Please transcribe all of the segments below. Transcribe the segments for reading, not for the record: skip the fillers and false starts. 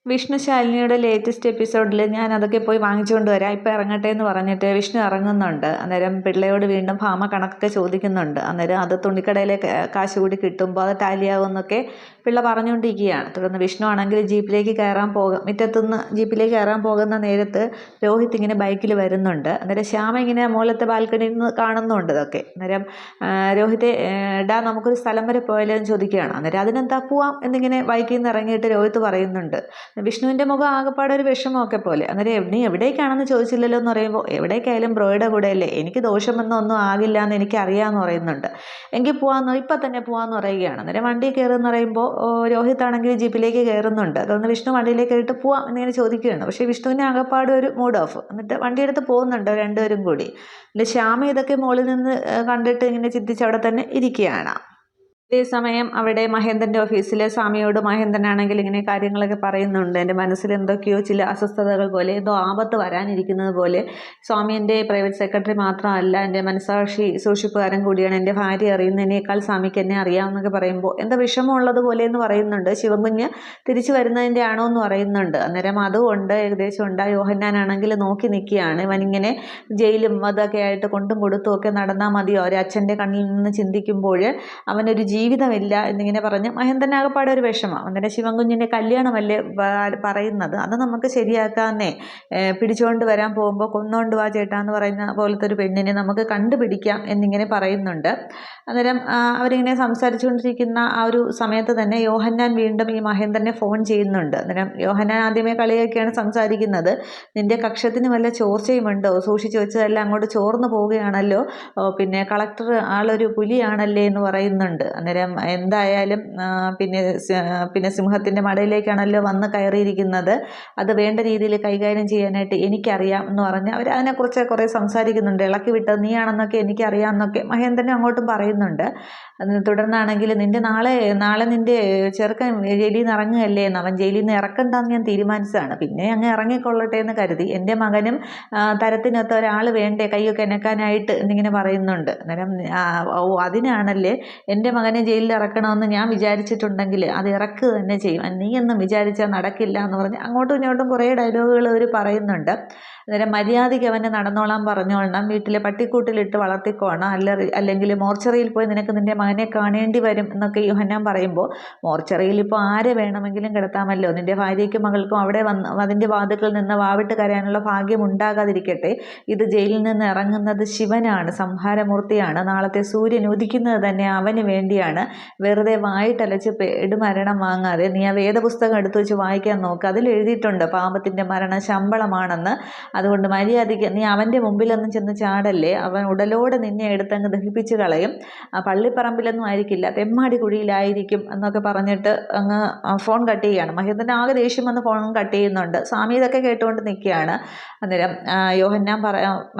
Vishnu ശാലിനിയുടെ latest എപ്പിസോഡിൽ ഞാൻ അതൊക്കെ പോയി വാങ്ങിച്ചുകൊണ്ട് വരാം, ഇപ്പം ഇറങ്ങട്ടെ എന്ന് പറഞ്ഞിട്ട് വിഷ്ണു ഇറങ്ങുന്നുണ്ട്. അന്നേരം പിള്ളയോട് വീണ്ടും ഭാമ കണക്കൊക്കെ ചോദിക്കുന്നുണ്ട്. അന്നേരം അത് തുണിക്കടയിലെ കാശ് കൂടി കിട്ടുമ്പോൾ അത് ടാലിയാവുമെന്നൊക്കെ പിള്ള പറഞ്ഞുകൊണ്ടിരിക്കുകയാണ്. തുടർന്ന് വിഷ്ണു ആണെങ്കിൽ മുറ്റത്തുനിന്ന് ജീപ്പിലേക്ക് കയറാൻ പോകുന്ന നേരത്ത് രോഹിത് ഇങ്ങനെ ബൈക്കിൽ വരുന്നുണ്ട്. അന്നേരം ശ്യാമ ഇങ്ങനെ മുകളിലത്തെ ബാൽക്കണിയിൽ നിന്ന് കാണുന്നുണ്ട് ഇതൊക്കെ. അന്നേരം രോഹിത്തെ നമുക്കൊരു സ്ഥലം വരെ പോയാലോ എന്ന് ചോദിക്കുകയാണ്. അന്നേരം അതിനെന്താ പോവാം എന്നിങ്ങനെ ബൈക്കിൽ നിന്ന് ഇറങ്ങിയിട്ട് രോഹിത് പറയുന്നുണ്ട്. വിഷ്ണുവിൻ്റെ മുഖം ആകെപ്പാടെ ഒരു വിഷമമൊക്കെ പോലെ. അന്നേരം നീ എവിടേക്കാണെന്ന് ചോദിച്ചില്ലല്ലോ എന്ന് പറയുമ്പോൾ, എവിടേക്കായാലും ബ്രോയുടെ കൂടെ അല്ലേ, എനിക്ക് ദോഷമൊന്നും ആകില്ല എന്ന് എനിക്കറിയാമെന്ന് പറയുന്നുണ്ട്. എങ്കിൽ ഇപ്പം തന്നെ പോകാമെന്ന് പറയുകയാണ്. അന്നേരം വണ്ടി കയറുമെന്ന് പറയുമ്പോൾ രോഹിത് ആണെങ്കിൽ ജീപ്പിലേക്ക് കയറുന്നുണ്ട്. അതൊന്ന് വിഷ്ണു വണ്ടിയിലേക്ക് കയറിയിട്ട് പോവാം എന്നിങ്ങനെ ചോദിക്കുകയാണ്. പക്ഷേ വിഷ്ണുവിന് ആകെപ്പാട് ഒരു മൂഡ് ഓഫ്. എന്നിട്ട് വണ്ടിയെടുത്ത് പോകുന്നുണ്ട് രണ്ടുപേരും കൂടി. എന്നിട്ട് ശ്യാമ ഇതൊക്കെ മുകളിൽ നിന്ന് കണ്ടിട്ട് ഇങ്ങനെ ചിന്തിച്ച് അവിടെ തന്നെ ഇരിക്കുകയാണ്. അതേസമയം അവിടെ മഹേന്ദ്രൻ്റെ ഓഫീസിൽ സ്വാമിയോട് മഹേന്ദ്രനാണെങ്കിൽ ഇങ്ങനെ കാര്യങ്ങളൊക്കെ പറയുന്നുണ്ട്. എൻ്റെ മനസ്സിൽ എന്തൊക്കെയോ ചില അസ്വസ്ഥതകൾ പോലെ, എന്തോ ആപത്ത് വരാനിരിക്കുന്നത് പോലെ. സ്വാമി എൻ്റെ പ്രൈവറ്റ് സെക്രട്ടറി മാത്രമല്ല, എൻ്റെ മനസാക്ഷി സൂക്ഷിപ്പുകാരൻ കൂടിയാണ്. എൻ്റെ ഭാര്യ അറിയുന്നതിനേക്കാൾ സ്വാമിക്ക് എന്നെ അറിയാമെന്നൊക്കെ പറയുമ്പോൾ എന്തോ വിഷമമുള്ളത് പോലെ എന്ന് പറയുന്നുണ്ട്. ശിവൻകുഞ്ഞ് തിരിച്ചു വരുന്നതിൻ്റെ ആണോ എന്ന് പറയുന്നുണ്ട്. അന്നേരം അതുകൊണ്ട് ഏകദേശം ഉണ്ട്. യോഹന്നാനാണെങ്കിൽ നോക്കി നിൽക്കുകയാണ്. ഇവനിങ്ങനെ ജയിലും അതൊക്കെ ആയിട്ട് കൊണ്ടും കൊടുത്തും ഒക്കെ നടന്നാൽ മതിയോ, ഒരു അച്ഛൻ്റെ കണ്ണിൽ നിന്ന് ചിന്തിക്കുമ്പോൾ അവനൊരു ജീവിതമില്ല എന്നിങ്ങനെ പറഞ്ഞ് മഹേന്ദ്രനാകപ്പാടെ ഒരു വിഷമം. അന്നേരം ശിവൻകുഞ്ഞിൻ്റെ കല്യാണമല്ലേ പറയുന്നത്, അത് നമുക്ക് ശരിയാക്കാന്നേ, പിടിച്ചുകൊണ്ട് വരാൻ പോകുമ്പോൾ കൊന്നുകൊണ്ട് വാ ചേട്ടാ എന്ന് പറയുന്ന പോലത്തെ ഒരു പെണ്ണിനെ നമുക്ക് കണ്ടുപിടിക്കാം എന്നിങ്ങനെ പറയുന്നുണ്ട്. അന്നേരം അവരിങ്ങനെ സംസാരിച്ചുകൊണ്ടിരിക്കുന്ന ആ ഒരു സമയത്ത് തന്നെ യോഹന്നാൻ വീണ്ടും ഈ മഹേന്ദ്രനെ ഫോൺ ചെയ്യുന്നുണ്ട്. അന്നേരം യോഹന്നാൻ ആദ്യമേ കളിയൊക്കെയാണ് സംസാരിക്കുന്നത്. നിന്റെ കക്ഷത്തിന് വല്ല ചോർച്ചയുമുണ്ടോ, സൂക്ഷിച്ചു വെച്ചതെല്ലാം അങ്ങോട്ട് ചോർന്നു പോവുകയാണല്ലോ, പിന്നെ കളക്ടർ ആളൊരു പുലിയാണല്ലേ എന്ന് പറയുന്നുണ്ട്. അന്നേരം എന്തായാലും പിന്നെ സിംഹത്തിൻ്റെ മടയിലേക്കാണല്ലോ വന്ന് കയറിയിരിക്കുന്നത്, അത് വേണ്ട രീതിയിൽ കൈകാര്യം ചെയ്യാനായിട്ട് എനിക്കറിയാം എന്ന് പറഞ്ഞ് അവർ അതിനെക്കുറിച്ച് കുറേ സംസാരിക്കുന്നുണ്ട്. ഇളക്കി വിട്ടത് നീയാണെന്നൊക്കെ എനിക്കറിയാമെന്നൊക്കെ മഹേന്ദ്രൻ അങ്ങോട്ടും പറയുന്നുണ്ട്. തുടർന്നാണെങ്കിൽ നാളെ നിൻ്റെ ചെറുക്കൻ ജയിലിൽ നിന്ന് ഇറങ്ങുകയല്ലേ എന്ന്, അവൻ ജയിലിൽ നിന്ന് ഇറക്കണ്ടെന്ന് ഞാൻ തീരുമാനിച്ചതാണ്, പിന്നെ അങ്ങ് ഇറങ്ങിക്കൊള്ളട്ടെ എന്ന് കരുതി. എൻ്റെ മകനും തരത്തിനൊത്ത ഒരാൾ വേണ്ടേ കൈയൊക്കെ എനക്കാനായിട്ട് എന്നിങ്ങനെ പറയുന്നുണ്ട്. അന്നേരം അതിനാണല്ലേ എൻ്റെ മകനെ ജയിലിൽ ഇറക്കണമെന്ന് ഞാൻ വിചാരിച്ചിട്ടുണ്ടെങ്കിൽ അത് ഇറക്കുക തന്നെ ചെയ്യും, നീയൊന്നും വിചാരിച്ചാൽ നടക്കില്ല എന്ന് പറഞ്ഞ് അങ്ങോട്ടും ഇങ്ങോട്ടും കുറേ ഡയലോഗുകൾ അവർ പറയുന്നുണ്ട്. അന്നേരം മര്യാദയ്ക്ക് അവനെ നടന്നോളാൻ പറഞ്ഞോളണം, വീട്ടിലെ പട്ടിക്കൂട്ടിലിട്ട് വളർത്തിക്കോണം, അല്ലെങ്കിൽ മോർച്ചറിയിൽ പോയി നിനക്ക് നിൻ്റെ മകനെ കാണേണ്ടി വരും എന്നൊക്കെ യോഹന്നാൻ പറയുമ്പോൾ, മോർച്ചറിയിൽ ഇപ്പോൾ ആരെ വേണമെങ്കിലും കിടത്താമല്ലോ, നിൻ്റെ ഭാര്യയ്ക്കും മകൾക്കും അവിടെ അതിൻ്റെ വാതിൽക്കൽ നിന്ന് വാവിട്ട് കരയാനുള്ള ഭാഗ്യം ഉണ്ടാകാതിരിക്കട്ടെ. ഇത് ജയിലിൽ നിന്ന് ഇറങ്ങുന്നത് ശിവനാണ്, സംഹാരമൂർത്തിയാണ്, നാളത്തെ സൂര്യൻ ഉദിക്കുന്നത് തന്നെ അവന് വേണ്ടിയാണ്. വെറുതെ വായിട്ടലച്ച് പെടുമരണം വാങ്ങാതെ നീ ആ വേദപുസ്തകം എടുത്തു വെച്ച് വായിക്കാൻ നോക്കുക, അതിൽ എഴുതിയിട്ടുണ്ട് പാപത്തിൻ്റെ മരണം ശമ്പളമാണെന്ന്. അതുകൊണ്ട് മര്യാദയ്ക്ക് നീ അവൻ്റെ മുമ്പിലൊന്നും ചെന്ന് ചാടല്ലേ, അവൻ ഉടലോടെ നിന്നെ എടുത്തങ്ങ് ദഹിപ്പിച്ച് കളയും, പള്ളിപ്പറമ്പിലൊന്നും ആയിരിക്കില്ല, തെമ്മാടി കുഴിയിലായിരിക്കും എന്നൊക്കെ പറഞ്ഞിട്ട് അങ്ങ് ഫോൺ കട്ട് ചെയ്യുകയാണ്. മഹേന്ദ്രൻ ആകെ ദേഷ്യം വന്ന് ഫോൺ കട്ട് ചെയ്യുന്നുണ്ട്. സ്വാമി ഇതൊക്കെ കേട്ടുകൊണ്ട് നിൽക്കുകയാണ്. അന്നേരം യോഹന്നാൻ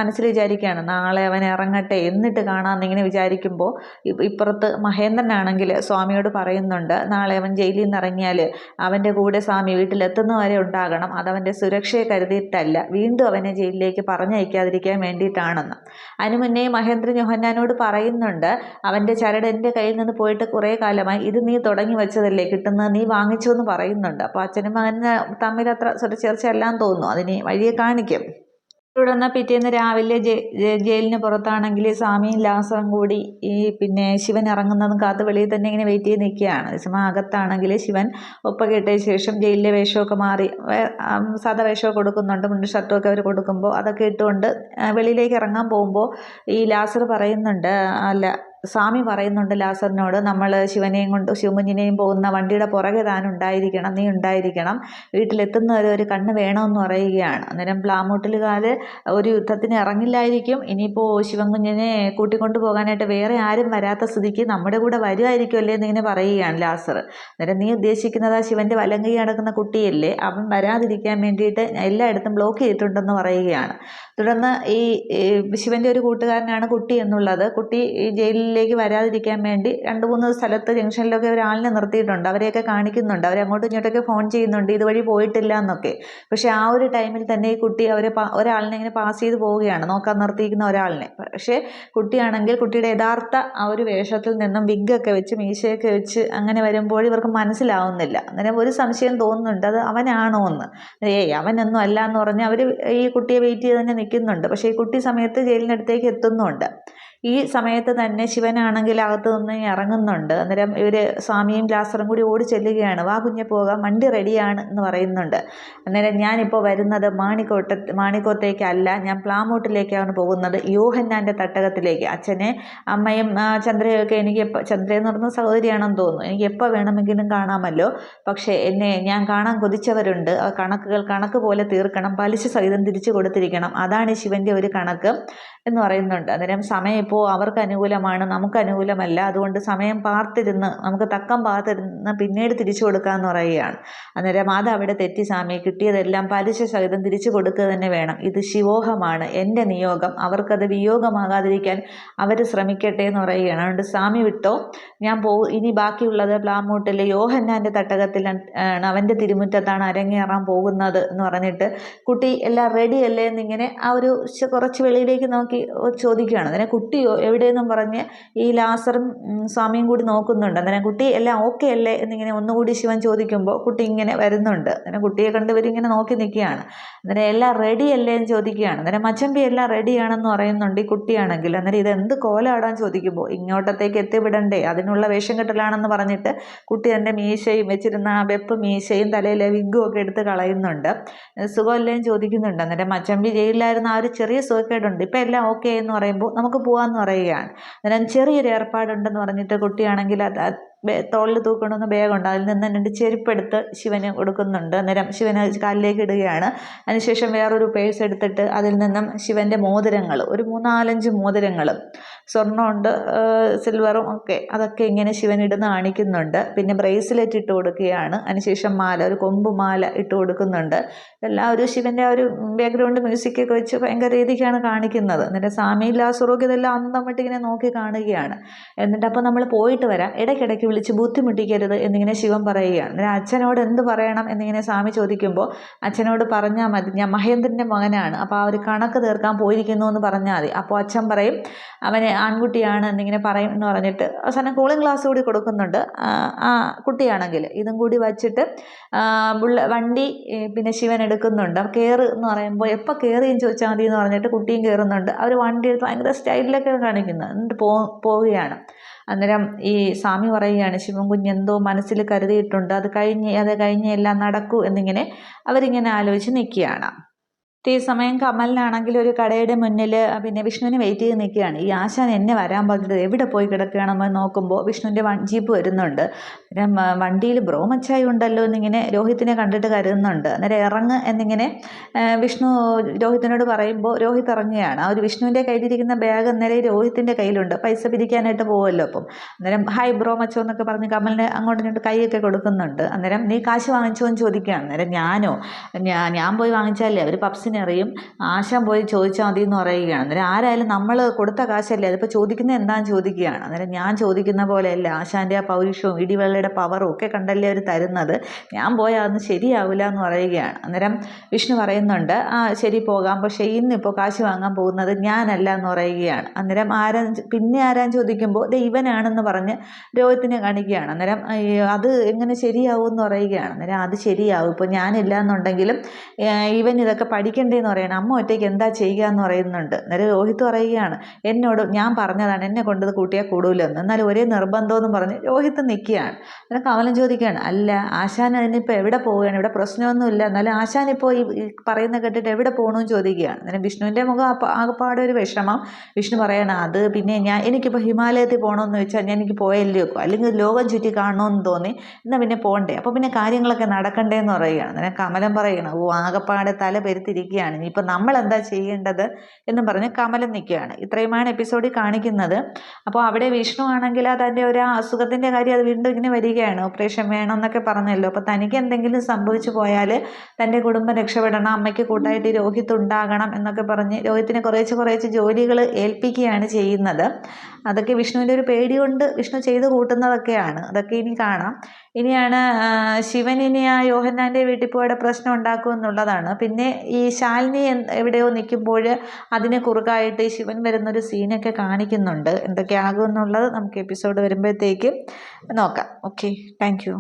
മനസ്സിൽ വിചാരിക്കുകയാണ്, നാളെ അവൻ ഇറങ്ങട്ടെ എന്നിട്ട് കാണാമെന്നിങ്ങനെ വിചാരിക്കുമ്പോൾ ഇപ്പുറത്ത് മഹേന്ദ്രനാണെങ്കിൽ സ്വാമിയോട് പറയുന്നുണ്ട്, നാളെ അവൻ ജയിലിൽ നിന്ന് ഇറങ്ങിയാൽ അവൻ്റെ കൂടെ സ്വാമി വീട്ടിലെത്തുന്നവരെ ഉണ്ടാകണം, അതവൻ്റെ സുരക്ഷയെ കരുതിയിട്ടല്ല, വീണ്ടും അവനെ ജയിലിലേക്ക് പറഞ്ഞയക്കാതിരിക്കാൻ വേണ്ടിയിട്ടാണെന്ന്. അതിനു മുന്നേ മഹേന്ദ്രൻ യോഹന്നാനോട് പറയുന്നുണ്ട്, അവൻ്റെ ചരട് എൻ്റെ കയ്യിൽ നിന്ന് പോയിട്ട് കുറേ കാലമായി, ഇത് നീ തുടങ്ങി വെച്ചതല്ലേ, കിട്ടുന്നത് നീ വാങ്ങിച്ചു എന്ന് പറയുന്നുണ്ട്. അപ്പോൾ അച്ഛനും മകനും തമ്മിൽ അത്ര ചേർച്ചയല്ലാന്ന് തോന്നുന്നു, അതിനെ വഴിയെ കാണിക്കും. തുടർന്ന് പിറ്റേന്ന് രാവിലെ ജയിലിന് പുറത്താണെങ്കിൽ സ്വാമിയും ലാസറും കൂടി പിന്നെ ശിവൻ ഇറങ്ങുന്നതും കാത്ത് വെളിയിൽ തന്നെ ഇങ്ങനെ വെയിറ്റ് ചെയ്ത് നിൽക്കുകയാണ്. അതേസമയം അകത്താണെങ്കിൽ ശിവൻ ഒപ്പൊക്കെ ഇട്ട ശേഷം ജയിലിലെ വേഷമൊക്കെ മാറി സാധാ വേഷമൊക്കെ കൊടുക്കുന്നുണ്ട്, മുണ്ട് ഷർട്ടുമൊക്കെ അവർ കൊടുക്കുമ്പോൾ അതൊക്കെ ഇട്ടുകൊണ്ട് വെളിയിലേക്ക് ഇറങ്ങാൻ പോകുമ്പോൾ ഈ ലാസർ പറയുന്നുണ്ട്, സ്വാമി പറയുന്നുണ്ട് ലാസറിനോട്, നമ്മൾ ശിവൻകുഞ്ഞിനെയും പോകുന്ന വണ്ടിയുടെ പുറകെ താനുണ്ടായിരിക്കണം, നീ ഉണ്ടായിരിക്കണം, വീട്ടിലെത്തുന്നവരെ ഒരു കണ്ണ് വേണമെന്ന് പറയുകയാണ്. അന്നേരം പ്ലാമൂട്ടിലുകാർ ഒരു യുദ്ധത്തിന് ഇറങ്ങില്ലായിരിക്കും, ഇനിയിപ്പോൾ ശിവൻകുഞ്ഞിനെ കൂട്ടിക്കൊണ്ടു പോകാനായിട്ട് വേറെ ആരും വരാത്ത സ്ഥിതിക്ക് നമ്മുടെ കൂടെ വരുമായിരിക്കുമല്ലേ എന്നിങ്ങനെ പറയുകയാണ് ലാസർ. അന്നേരം നീ ഉദ്ദേശിക്കുന്നത് ആ ശിവൻ്റെ വലങ്കൈ നടക്കുന്ന കുട്ടിയല്ലേ, അവൻ വരാതിരിക്കാൻ വേണ്ടിയിട്ട് എല്ലായിടത്തും ബ്ലോക്ക് ചെയ്തിട്ടുണ്ടെന്ന് പറയുകയാണ്. തുടർന്ന് ഈ ശിവൻ്റെ ഒരു കൂട്ടുകാരനാണ് കുട്ടി എന്നുള്ളത്. കുട്ടി ഈ ജയിലിൽ മുന്നിലേക്ക് വരാതിരിക്കാൻ വേണ്ടി 2-3 സ്ഥലത്ത് ജംഗ്ഷനിലൊക്കെ ഒരാളിനെ നിർത്തിയിട്ടുണ്ട്. അവരെയൊക്കെ കാണിക്കുന്നുണ്ട്, അവരെ അങ്ങോട്ടും ഇങ്ങോട്ടൊക്കെ ഫോൺ ചെയ്യുന്നുണ്ട് ഇതുവഴി പോയിട്ടില്ല എന്നൊക്കെ. പക്ഷേ ആ ഒരു ടൈമിൽ തന്നെ ഈ കുട്ടി ഒരാളിനെ ഇങ്ങനെ പാസ് ചെയ്ത് പോവുകയാണ്, നോക്കാൻ നിർത്തിയിരിക്കുന്ന ഒരാളിനെ. പക്ഷേ കുട്ടിയാണെങ്കിൽ കുട്ടിയുടെ യഥാർത്ഥ ആ ഒരു വേഷത്തിൽ നിന്നും വിഗ്ഗൊക്കെ വെച്ച് മീശയൊക്കെ വെച്ച് അങ്ങനെ വരുമ്പോൾ ഇവർക്ക് മനസ്സിലാവുന്നില്ല. അന്നേരം ഒരു സംശയം തോന്നുന്നുണ്ട്, അത് അവനാണോ എന്ന്. അവനൊന്നും അല്ല എന്ന് പറഞ്ഞ് അവർ ഈ കുട്ടിയെ വെയിറ്റ് ചെയ്ത് തന്നെ നിൽക്കുന്നുണ്ട്. പക്ഷേ ഈ കുട്ടി സമയത്ത് ജയിലിനടുത്തേക്ക് എത്തുന്നുണ്ട്. ഈ സമയത്ത് തന്നെ ശിവനാണെങ്കിൽ അകത്ത് നിന്ന് ഇറങ്ങുന്നുണ്ട്. അന്നേരം ഇവർ സ്വാമിയും ലാസറും കൂടി ഓടി ചെല്ലുകയാണ്. വാ കുഞ്ഞെ പോകാം, വണ്ടി റെഡിയാണ് എന്ന് പറയുന്നുണ്ട്. അന്നേരം ഞാനിപ്പോൾ വരുന്നത് മാണിക്കോത്തേക്കല്ല, ഞാൻ പ്ലാമൂട്ടിലേക്കാണ് പോകുന്നത്, യോഹന്നാൻ്റെ തട്ടകത്തിലേക്ക്. അച്ഛനെ അമ്മയും ചന്ദ്രയൊക്കെ എനിക്ക് ചന്ദ്രയെന്ന് പറഞ്ഞ സഹോദരിയാണെന്ന് തോന്നുന്നു, എനിക്ക് എപ്പോൾ വേണമെങ്കിലും കാണാമല്ലോ. പക്ഷേ ഞാൻ കാണാൻ കൊതിച്ചവരുണ്ട്. ആ കണക്കുകൾ കണക്ക് പോലെ തീർക്കണം, പലിശ സഹിതം തിരിച്ചു കൊടുത്തിരിക്കണം, അതാണ് ശിവൻ്റെ ഒരു കണക്ക് എന്ന് പറയുന്നുണ്ട്. അന്നേരം സമയം ഇപ്പോൾ അവർക്ക് അനുകൂലമാണ്, നമുക്ക് അനുകൂലമല്ല, അതുകൊണ്ട് സമയം നമുക്ക് തക്കം പാർത്തിരുന്ന് പിന്നീട് തിരിച്ചു കൊടുക്കാമെന്ന് പറയുകയാണ്. അന്നേരം അതവിടെ തെറ്റി സ്വാമി, കിട്ടിയതെല്ലാം പലിശ സഹിതം തിരിച്ചു കൊടുക്കുക തന്നെ വേണം, ഇത് ശിവോഹമാണ്, എൻ്റെ നിയോഗം, അവർക്കത് വിയോഗമാകാതിരിക്കാൻ അവർ ശ്രമിക്കട്ടെ എന്ന് പറയുകയാണ്. അതുകൊണ്ട് സ്വാമി വിട്ടോ, ഞാൻ ഇനി ബാക്കിയുള്ളത് പ്ലാമൂട്ടിൽ യോഹന്നാൻ്റെ തട്ടകത്തിലാണ്, അവൻ്റെ തിരുമുറ്റത്താണ് അരങ്ങേറാൻ പോകുന്നത് എന്ന് പറഞ്ഞിട്ട് കുട്ടി എല്ലാം റെഡി അല്ലേ എന്നിങ്ങനെ ആ ഒരു കുറച്ച് വെളിയിലേക്ക് നോക്കി ചോദിക്കുകയാണ്. അന്നേരം കുട്ടി എവിടെയെന്നും പറഞ്ഞ് ഈ ലാസറും സ്വാമിയും കൂടി നോക്കുന്നുണ്ട്. അന്നേരം കുട്ടി എല്ലാം ഓക്കെ അല്ലേ എന്നിങ്ങനെ ഒന്നുകൂടി ശിവൻ ചോദിക്കുമ്പോൾ കുട്ടി ഇങ്ങനെ വരുന്നുണ്ട്. അന്നേരം കുട്ടിയെ കണ്ടുവരിങ്ങനെ നോക്കി നിൽക്കുകയാണ്. അന്നേരം എല്ലാം റെഡി അല്ലേ എന്ന് ചോദിക്കുകയാണ്. അന്നേരം മച്ചമ്പി എല്ലാം റെഡിയാണെന്ന് പറയുന്നുണ്ട് ഈ കുട്ടിയാണെങ്കിൽ. അന്നേരം ഇതെന്ത് കോലാടാൻ ചോദിക്കുമ്പോൾ ഇങ്ങോട്ടത്തേക്ക് എത്തിവിടണ്ടേ, അതിനുള്ള വേഷം കെട്ടലാണെന്ന് പറഞ്ഞിട്ട് കുട്ടി എൻ്റെ മീശയും വെച്ചിരുന്ന ആ വെപ്പ് മീശയും തലയിലെ വിഗ്ഗും ഒക്കെ എടുത്ത് കളയുന്നുണ്ട്. സുഖമല്ലേ ചോദിക്കുന്നുണ്ട്. അന്നേരം മച്ചമ്പി ജയിലിലായിരുന്ന ആ ഒരു ചെറിയ സുഖക്കേടുണ്ട്, ഇപ്പം എല്ലാം ഓക്കെ എന്ന് പറയുമ്പോൾ നമുക്ക് പോകാമെന്ന് പറയുകയാണ്. അന്നേരം ചെറിയൊരു ഏർപ്പാടുണ്ടെന്ന് പറഞ്ഞിട്ട് കുട്ടിയാണെങ്കിൽ തോളിൽ തൂക്കണമെന്ന് ബാഗുണ്ട്, അതിൽ നിന്ന് 2 ചെരുപ്പെടുത്ത് ശിവന് കൊടുക്കുന്നുണ്ട്. അന്നേരം ശിവന് കാലിലേക്ക് ഇടുകയാണ്. അതിനുശേഷം വേറൊരു പേഴ്സ് എടുത്തിട്ട് അതിൽ നിന്നും ശിവൻ്റെ മോതിരങ്ങൾ, ഒരു 3-4-5 മോതിരങ്ങൾ, സ്വർണ്ണമുണ്ട്, സിൽവറും ഒക്കെ, അതൊക്കെ ഇങ്ങനെ ശിവൻ ഇടുന്ന കാണിക്കുന്നുണ്ട്. പിന്നെ ബ്രേസ്ലെറ്റ് ഇട്ട് കൊടുക്കുകയാണ്. അതിനുശേഷം മാല, ഒരു കൊമ്പ് മാല ഇട്ട് കൊടുക്കുന്നുണ്ട്. എല്ലാം ഒരു ശിവൻ്റെ ആ ഒരു ബാക്ക്ഗ്രൗണ്ട് മ്യൂസിക്കൊക്കെ വെച്ച് ഭയങ്കര രീതിക്കാണ് കാണിക്കുന്നത്. എന്നിട്ട് സ്വാമി ലാസറൊക്കെ ഇതെല്ലാം അന്തമിട്ട് ഇങ്ങനെ നോക്കി കാണുകയാണ്. എന്നിട്ട് അപ്പോൾ നമ്മൾ പോയിട്ട് വരാം, ഇടയ്ക്കിടയ്ക്ക് വിളിച്ച് ബുദ്ധിമുട്ടിക്കരുത് എന്നിങ്ങനെ ശിവൻ പറയുകയാണ്. അന്നേരം അച്ഛനോട് എന്ത് പറയണം എന്നിങ്ങനെ സ്വാമി ചോദിക്കുമ്പോൾ അച്ഛനോട് പറഞ്ഞാൽ മതി, ഞാൻ മഹേന്ദ്രൻ്റെ മകനാണ്, അപ്പോൾ ആ ഒരു കണക്ക് തീർക്കാൻ പോയിരിക്കുന്നു എന്ന് പറഞ്ഞാൽ മതി. അപ്പോൾ അച്ഛൻ പറയും അവനെ ആൺകുട്ടിയാണ് എന്നിങ്ങനെ പറയും എന്ന് പറഞ്ഞിട്ട് അവസാനം കൂളിംഗ് ഗ്ലാസ് കൂടി കൊടുക്കുന്നുണ്ട്. ആ കുട്ടിയാണെങ്കിൽ ഇതും കൂടി വച്ചിട്ട് വണ്ടി പിന്നെ ശിവൻ എടുക്കുന്നുണ്ട്. കയറ് എന്ന് പറയുമ്പോൾ എപ്പോൾ കയറിയും ചോദിച്ചാൽ മതി എന്ന് പറഞ്ഞിട്ട് കുട്ടിയും കയറുന്നുണ്ട്. അവർ വണ്ടി എടുത്ത് ഭയങ്കര സ്റ്റൈലിലൊക്കെ കാണിക്കുന്നത്, എന്നിട്ട് പോവുകയാണ്. അന്നേരം ഈ സ്വാമി പറയുകയാണ്, ശിവൻ കുഞ്ഞ് എന്തോ മനസ്സിൽ കരുതിയിട്ടുണ്ട്, അത് കഴിഞ്ഞ് എല്ലാം നടക്കൂ എന്നിങ്ങനെ അവരിങ്ങനെ ആലോചിച്ച് നിൽക്കുകയാണ്. ഈ സമയം കമലിനാണെങ്കിൽ ഒരു കടയുടെ മുന്നിൽ പിന്നെ വിഷ്ണുവിനെ വെയിറ്റ് ചെയ്ത് നിൽക്കുകയാണ്. ഈ ആശാൻ എന്നെ വരാൻ പറഞ്ഞത് എവിടെ പോയി കിടക്കുകയാണെന്ന് നോക്കുമ്പോൾ വിഷ്ണുവിൻ്റെ ജീപ്പ് വരുന്നുണ്ട്. അന്നേരം വണ്ടിയിൽ ബ്രോമച്ചായി ഉണ്ടല്ലോ എന്നിങ്ങനെ രോഹിത്തിനെ കണ്ടിട്ട് കരുതുന്നുണ്ട്. അന്നേരം ഇറങ്ങ് എന്നിങ്ങനെ വിഷ്ണു രോഹിത്തിനോട് പറയുമ്പോൾ രോഹിത്ത് ഇറങ്ങുകയാണ്. ആ ഒരു വിഷ്ണുവിൻ്റെ കയ്യിലിരിക്കുന്ന ബാഗ് അന്നേരം രോഹിത്തിൻ്റെ കയ്യിലുണ്ട്, പൈസ പിരിക്കാനായിട്ട് പോകുമല്ലോ. അപ്പം അന്നേരം ഹായ് ബ്രോമച്ചോ എന്നൊക്കെ പറഞ്ഞ് കമലിന് അങ്ങോട്ടും ഇങ്ങോട്ട് കൈയൊക്കെ കൊടുക്കുന്നുണ്ട്. അന്നേരം നീ കാശ് വാങ്ങിച്ചോ എന്ന് ചോദിക്കുകയാണ്. അന്നേരം ഞാൻ പോയി വാങ്ങിച്ചാലേ അവർ പപ്സിന് അറിയും, ആശാൻ പോയി ചോദിച്ചാൽ മതി എന്ന് പറയുകയാണ്. അന്നേരം ആരായാലും നമ്മൾ കൊടുത്ത കാശല്ലേ, അതിപ്പോൾ ചോദിക്കുന്നത് എന്താണെന്ന് ചോദിക്കുകയാണ്. അന്നേരം ഞാൻ ചോദിക്കുന്ന പോലെയല്ല, ആശാൻ്റെ ആ പൗരുഷവും ഇടിവെള്ളയുടെ പവറും ഒക്കെ കണ്ടല്ലേ അവർ തരുന്നത്, ഞാൻ പോയാൽ അതൊന്നും ശരിയാവില്ല എന്ന് പറയുകയാണ്. അന്നേരം വിഷ്ണു പറയുന്നുണ്ട്, ശരി പോകാം, പക്ഷേ ഇന്നിപ്പോൾ കാശ് വാങ്ങാൻ പോകുന്നത് ഞാനല്ല എന്ന് പറയുകയാണ്. അന്നേരം ആരാൻ ചോദിക്കുമ്പോൾ ഇവനാണെന്ന് പറഞ്ഞ് രോഹിത്തിനെ കാണിക്കുകയാണ്. അന്നേരം അത് എങ്ങനെ ശരിയാവും എന്ന് പറയുകയാണ്. അന്നേരം അത് ശരിയാവും, ഇപ്പോൾ ഞാനില്ല എന്നുണ്ടെങ്കിലും ഇവൻ ഇതൊക്കെ പഠിക്കേണ്ടതെന്ന് പറയണം, അമ്മ ഒറ്റയ്ക്ക് എന്താ ചെയ്യുക എന്ന് പറയുന്നുണ്ട്. അന്നേരം രോഹിത്ത് പറയുകയാണ്, എന്നോട് ഞാൻ പറഞ്ഞതാണ് എന്നെ കൊണ്ടത് കൂട്ടിയാൽ കൂടൂലെന്ന്, എന്നാലും ഒരേ നിർബന്ധമെന്നും പറഞ്ഞ് രോഹിത്ത് നിൽക്കുകയാണ്. അന്നേരം കമലൻ ചോദിക്കുകയാണ്, അല്ല ആശാൻ അതിനിപ്പോൾ എവിടെ പോവുകയാണ്, ഇവിടെ പ്രശ്നമൊന്നുമില്ല, എന്നാലും ആശാൻ ഇപ്പോൾ ഈ പറയുന്ന കേട്ടിട്ട് എവിടെ പോകണമെന്ന് ചോദിക്കുകയാണ്. അന്നേരം വിഷ്ണുവിൻ്റെ മുഖം ആകപ്പാടെ ഒരു വിഷമം. വിഷ്ണു പറയണം, അത് പിന്നെ എനിക്കിപ്പോൾ ഹിമാലയത്തിൽ പോകണമെന്ന് വെച്ചാൽ എനിക്ക് പോയല്ലേ വെക്കും, അല്ലെങ്കിൽ ലോകം ചുറ്റി കാണണമെന്ന് തോന്നി, എന്നാൽ പിന്നെ പോകണ്ടേ, അപ്പോൾ പിന്നെ കാര്യങ്ങളൊക്കെ നടക്കണ്ടേ എന്ന് പറയുകയാണ്. അന്നേരം കമലൻ പറയണം, ആകപ്പാടെ തല പെരുത്തിരിക്കുക, ഇരിക്കുകയാണ്, ഇനിയിപ്പോൾ നമ്മൾ എന്താ ചെയ്യേണ്ടത് എന്നും പറഞ്ഞ് കമലം നിൽക്കുകയാണ്. ഇത്രയുമാണ് എപ്പിസോഡിൽ കാണിക്കുന്നത്. അപ്പോൾ അവിടെ വിഷ്ണു ആണെങ്കിൽ തൻ്റെ ഒരു അസുഖത്തിൻ്റെ കാര്യം അത് വീണ്ടും ഇങ്ങനെ വരികയാണ്, ഓപ്പറേഷൻ വേണം എന്നൊക്കെ പറഞ്ഞല്ലോ. അപ്പോൾ തനിക്ക് എന്തെങ്കിലും സംഭവിച്ചു പോയാൽ തൻ്റെ കുടുംബം രക്ഷപ്പെടണം, അമ്മയ്ക്ക് കൂട്ടായിട്ട് രോഹിത് ഉണ്ടാകണം എന്നൊക്കെ പറഞ്ഞ് രോഹിത്തിനെ കുറേശ്ശെ ജോലികൾ ഏൽപ്പിക്കുകയാണ് ചെയ്യുന്നത്. അതൊക്കെ വിഷ്ണുവിൻ്റെ ഒരു പേടി കൊണ്ട് വിഷ്ണു ചെയ്ത് കൂട്ടുന്നതൊക്കെയാണ്. അതൊക്കെ ഇനി കാണാം. ഇനിയാണ് ശിവൻ ഇനി ആ യോഹന്നാൻ്റെ വീട്ടിൽ പോയുടെ പ്രശ്നം ഉണ്ടാക്കും എന്നുള്ളതാണ്. പിന്നെ ഈ ശാലിനി എവിടെയോ നിൽക്കുമ്പോൾ അതിന് കുറുക്കായിട്ട് ഈ ശിവൻ വരുന്നൊരു സീനൊക്കെ കാണിക്കുന്നുണ്ട്. എന്തൊക്കെയാകും എന്നുള്ളത് നമുക്ക് എപ്പിസോഡ് വരുമ്പോഴത്തേക്ക് നോക്കാം. Okay, thank you.